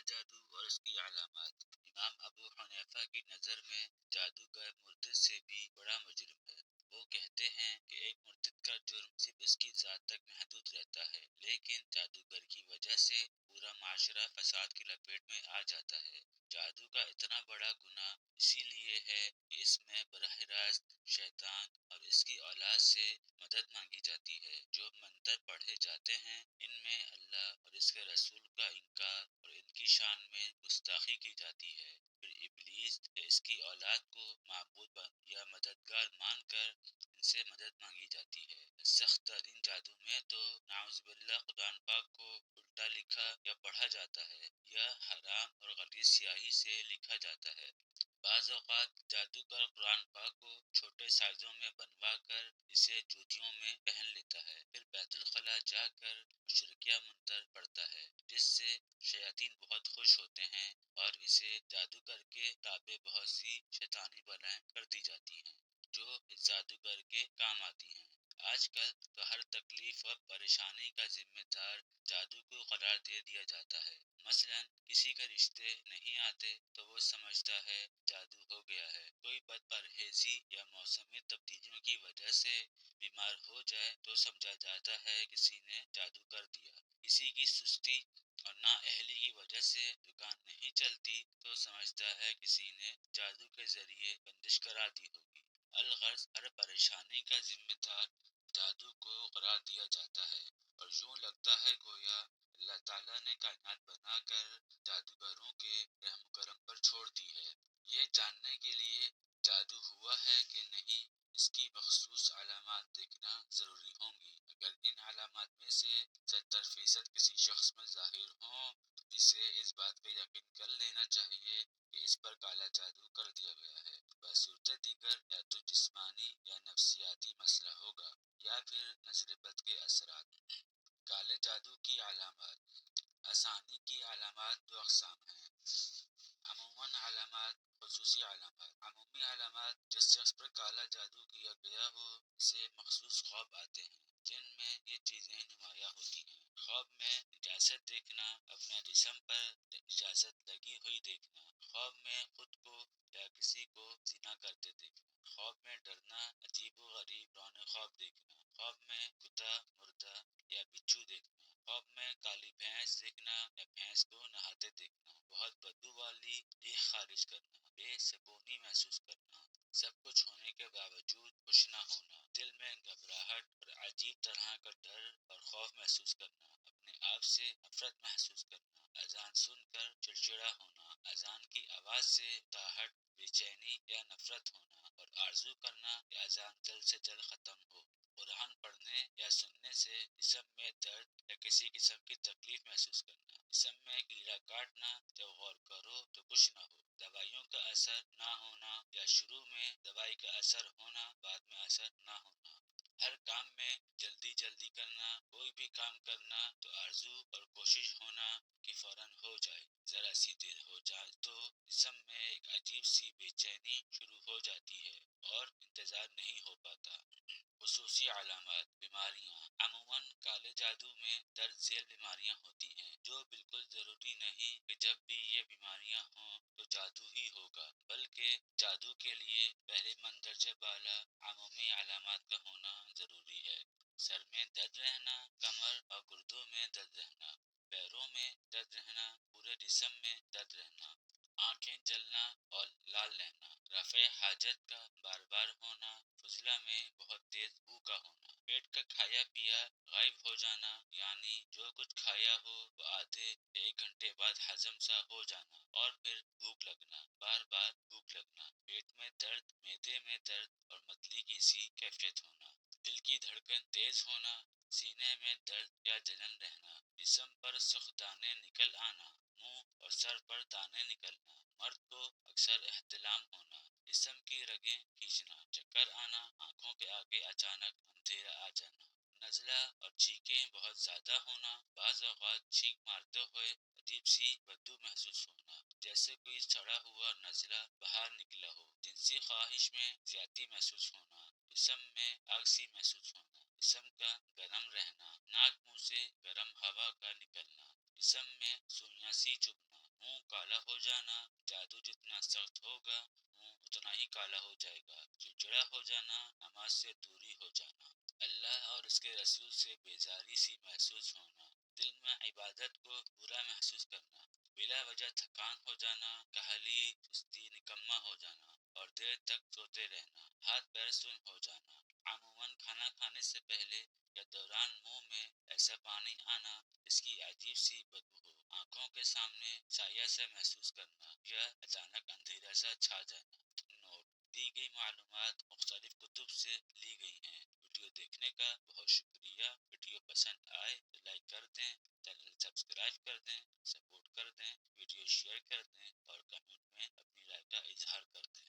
جادو اور اس کی علامات۔ امام ابو حنیفہ کی نظر میں جادوگر مرتد سے بھی بڑا مجرم ہے۔ وہ کہتے ہیں کہ ایک مرتد کا جرم صرف اس کی ذات تک محدود رہتا ہے، لیکن جادوگر کی وجہ سے پورا معاشرہ فساد کی لپیٹ میں آ جاتا ہے۔ جادو کا اتنا بڑا گناہ اسی لیے ہے کہ اس میں براہ راست شیطان اور اس کی اولاد سے مدد مانگی جاتی ہے۔ جو منتر پڑھے جاتے ہیں ان میں اللہ اور اس کے رسول کا انکار اور ان کی شان میں گستاخی کی جاتی ہے۔ پھر ابلیس یا اس کی اولاد کو معبود یا مددگار مان کر ان سے مدد مانگی جاتی ہے۔ سخت ترین جادو میں تو نعوذ باللہ قرآن پاک کو الٹا لکھا یا پڑھا جاتا ہے یا حرام اور غلیظ سیاہی سے لکھا جاتا ہے۔ بعض اوقات جادوگر قرآن پاک کو چھوٹے سائزوں میں بنوا کر اسے جوتیوں میں پہن لیتا ہے، پھر بیت الخلاء جا کر مشرکیہ منتر پڑھتا ہے، جس سے شیاطین بہت خوش ہوتے ہیں اور اسے جادو کر کے تابع بہت سی شیطانی بلائیں کر دی جاتی ہیں جو اس جادوگر کے کام آتی ہیں۔ آج کل تو ہر تکلیف اور پریشانی کا ذمہ دار جادو کو قرار دے دیا جاتا ہے۔ مثلا کسی کے رشتے نہیں آتے تو وہ سمجھتا ہے جادو ہو گیا ہے۔ کوئی بد پرہیزی یا موسمی تبدیلیوں کی وجہ سے بیمار ہو جائے تو سمجھا جاتا ہے کسی نے جادو کر دیا۔ کسی کی سستی اور نااہلی کی وجہ سے دکان نہیں چلتی تو سمجھتا ہے کسی نے جادو کے ذریعے بندش کرا دی ہوگی۔ الغرض ہر پریشانی کا ذمہ دار جادو کو قرار دیا جاتا ہے اور یوں لگتا ہے گویا اللہ تعالیٰ نے کائنات بنا کر جادوگروں کے رحم و کرم پر چھوڑ دی ہے۔ یہ جاننے کے لیے جادو ہوا ہے کہ نہیں اس کی مخصوص علامات دیکھنا ضروری ہوں گی۔ اگر ان علامات میں سے 70% کسی شخص میں ظاہر ہوں تو اسے اس بات پہ یقین کر لینا چاہیے کہ اس پر کالا جادو کر دیا گیا ہے۔ بصورت دیگر یا تو جسمانی یا نفسیاتی مسئلہ ہوگا یا پھر نظر بد کے اثرات۔ کالے جادو کی علامات۔ آسانی کی علامات دو اقسام ہیں: عموماً علامات، خصوصی علامات۔ عمومی علامات: جس شخص پر کالا جادو کیا گیا ہو اسے مخصوص خواب آتے ہیں جن میں یہ چیزیں نمایاں ہوتی ہیں۔ خواب میں نجاست دیکھنا، اپنے جسم پر نجاست لگی ہوئی دیکھنا، خواب میں خود کو یا کسی کو زنا کرتے دیکھنا، خواب میں ڈرنا، عجیب و غریب رونے خواب دیکھنا، خواب میں کتا، مردہ یا بچھو دیکھنا، خواب میں کالی بھینس دیکھنا یا بھینس کو نہاتے دیکھنا، بہت بدبو والی ریح خارج کرنا، بے سکونی محسوس کرنا، سب کچھ ہونے کے باوجود خوش نہ ہونا، دل میں گھبراہٹ اور عجیب طرح کا ڈر اور خوف محسوس کرنا، اپنے آپ سے نفرت محسوس کرنا، اذان سن کر چڑچڑا ہونا، اذان کی آواز سے تاہٹ، بے چینی یا نفرت ہونا اور آرزو کرنا کہ اذان جلد سے جلد ختم ہو، قرآن پڑھنے یا سننے سے جسم میں درد یا کسی قسم کی تکلیف محسوس کرنا، جسم میں کیڑا کاٹنا، جب غور کرو تو کچھ نہ ہو، دوائیوں کا اثر نہ ہونا یا شروع میں دوائی کا اثر ہونا بعد میں اثر نہ ہونا، ہر کام میں جلدی جلدی کرنا، کوئی بھی کام کرنا تو آرزو اور کوشش ہونا کہ فوراً ہو جائے، ذرا سی دیر ہو جائے تو جسم میں ایک عجیب سی بے چینی شروع ہو جاتی ہے اور انتظار نہیں ہو پاتا۔ خصوصی علامات۔ بیماریاں۔ عموماً کالے جادو میں درج ذیل بیماریاں ہوتی ہیں جو بالکل ضروری نہیں کہ جب بھی یہ بیماریاں ہوں تو جادو ہی ہوگا، بلکہ جادو کے لیے پہلے مندرجہ بالا عمومی علامات کا ہونا ضروری ہے۔ سر میں درد رہنا، کمر اور گردوں میں درد رہنا، پیروں میں درد رہنا، پورے جسم میں درد رہنا، آنکھیں جلنا اور لال رہنا، رفع حاجت کا بار بار ہونا، فضلہ میں بہت تیز بو کا ہونا، پیٹ کا کھایا پیا غائب ہو جانا، یعنی جو کچھ کھایا ہو وہ آدھے یا 1 گھنٹے بعد ہضم سا ہو جانا اور پھر بھوک لگنا، بار بار بھوک لگنا، پیٹ میں درد، معدے میں درد اور متلی کی سی کیفیت ہونا، دل کی دھڑکن تیز ہونا، سینے میں درد یا جلن رہنا، جسم پر سرخ دانے نکل آنا، منہ اور سر پر دانے نکلنا، مرد کو اکثر احتلام ہونا، جسم کی رگیں کھینچنا، چکر آنا، آنکھوں کے آگے اچانک اندھیرا آ جانا، نزلہ اور چھینکیں بہت زیادہ ہونا، بعض اوقات چھینک مارتے ہوئے عجیب سی بدبو محسوس ہونا جیسے کوئی سڑا ہوا نزلہ باہر نکلا ہو، جنسی خواہش میں زیادتی محسوس ہونا، جسم میں آگ سی محسوس ہونا، جسم کا گرم رہنا، ناک منہ سے گرم ہوا کا نکلنا، جسم میں سوئیاں سی چبھنا، منہ کالا ہو جانا، جادو جتنا سخت ہوگا منہ اتنا ہی کالا ہو جائے گا، چڑچڑا ہو جانا، نماز سے دوری ہو جانا، اللہ اور اس کے رسول سے بیزاری سی محسوس ہونا، دل میں عبادت کو برا محسوس کرنا، بلا وجہ تھکان ہو جانا، کاہلی، سستی، نکما ہو جانا اور دیر تک سوتے رہنا، ہاتھ پیر سن ہو جانا، عموماً کھانا کھانے سے پہلے یا دوران منہ میں ایسا پانی آنا اس کی عجیب سی بدبو ہو، آنکھوں کے سامنے سایہ سا محسوس کرنا یا اچانک اندھیرا سا چھا جانا۔ نوٹ: دی گئی معلومات مختلف کتب سے لی گئی ہیں۔ ویڈیو دیکھنے کا بہت شکریہ۔ ویڈیو پسند آئے تو لائک کر دیں، چینل سبسکرائب کر دیں، سپورٹ کر دیں، ویڈیو شیئر کر دیں اور کمنٹ میں اپنی رائے کا اظہار کر دیں۔